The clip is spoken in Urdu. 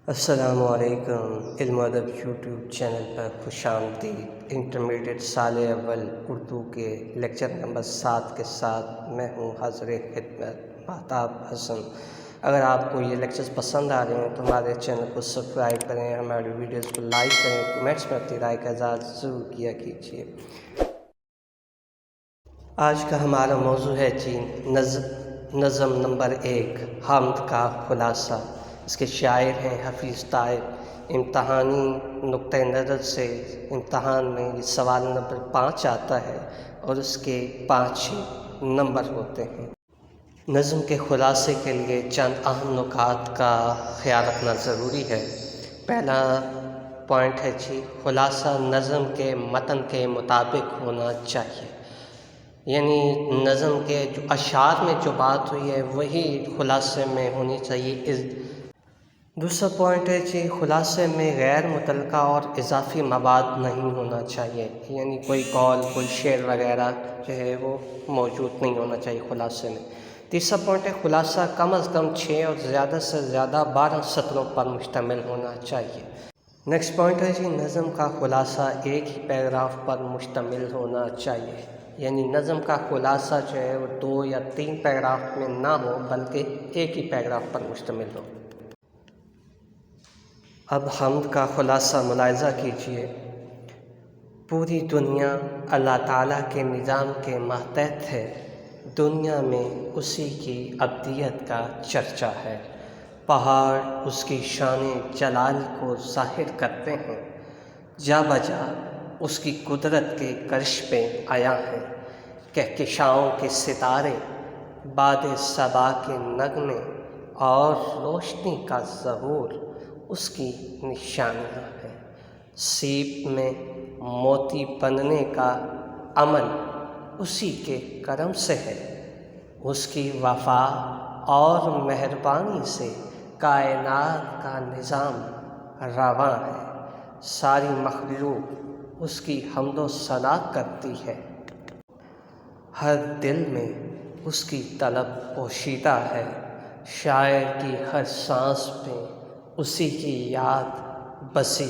السلام علیکم، علم و ادب یوٹیوب چینل پر خوش آمدید۔ انٹرمیڈیٹ سال اول اردو کے لیکچر نمبر 7 کے ساتھ میں ہوں حاضر خدمت مہتاب حسن۔ اگر آپ کو یہ لیکچرز پسند آ رہے ہیں تو ہمارے چینل کو سبسکرائب کریں، ہماری ویڈیوز کو لائک کریں، کمنٹس میں اپنی رائے کا اظہار ضرور کیا کیجیے۔ آج کا ہمارا موضوع ہے نظم نمبر 1، حمد کا خلاصہ۔ اس کے شاعر ہیں حفیظ طائب۔ امتحانی نقطۂ نظر سے امتحان میں یہ سوال نمبر 5 آتا ہے اور اس کے 5 نمبر ہوتے ہیں۔ نظم کے خلاصے کے لیے چند اہم نکات کا خیال رکھنا ضروری ہے۔ پہلا پوائنٹ ہے خلاصہ نظم کے متن کے مطابق ہونا چاہیے، یعنی نظم کے جو اشعار میں جو بات ہوئی ہے وہی خلاصے میں ہونی چاہیے۔ دوسرا پوائنٹ ہے خلاصے میں غیر متعلقہ اور اضافی مواد نہیں ہونا چاہیے، یعنی کوئی قول، کوئی شعر وغیرہ جو ہے وہ موجود نہیں ہونا چاہیے خلاصے میں۔ تیسرا پوائنٹ ہے خلاصہ کم از کم 6 اور زیادہ سے زیادہ 12 سطروں پر مشتمل ہونا چاہیے۔ نیکسٹ پوائنٹ ہے نظم کا خلاصہ ایک ہی پیراگراف پر مشتمل ہونا چاہیے، یعنی نظم کا خلاصہ جو ہے وہ 2 یا 3 پیراگراف میں نہ ہو بلکہ ایک ہی پیراگراف پر مشتمل ہو۔ اب حمد کا خلاصہ ملاحظہ کیجیے۔ پوری دنیا اللہ تعالیٰ کے نظام کے ماتحت ہے، دنیا میں اسی کی ابدیت کا چرچا ہے۔ پہاڑ اس کی شان جلال کو ظاہر کرتے ہیں، جا بجا اس کی قدرت کے کرش پہ آیا ہیں۔ کہکشاؤں کے ستارے، باد صبا کے نغمے اور روشنی کا ظہور اس کی نشانیاں ہیں۔ سیپ میں موتی بننے کا عمل اسی کے کرم سے ہے، اس کی وفا اور مہربانی سے کائنات کا نظام رواں ہے۔ ساری مخلوق اس کی حمد و ثنا کرتی ہے، ہر دل میں اس کی طلب پوشیدہ ہے۔ شاعر کی ہر سانس میں اسی کی یاد بسی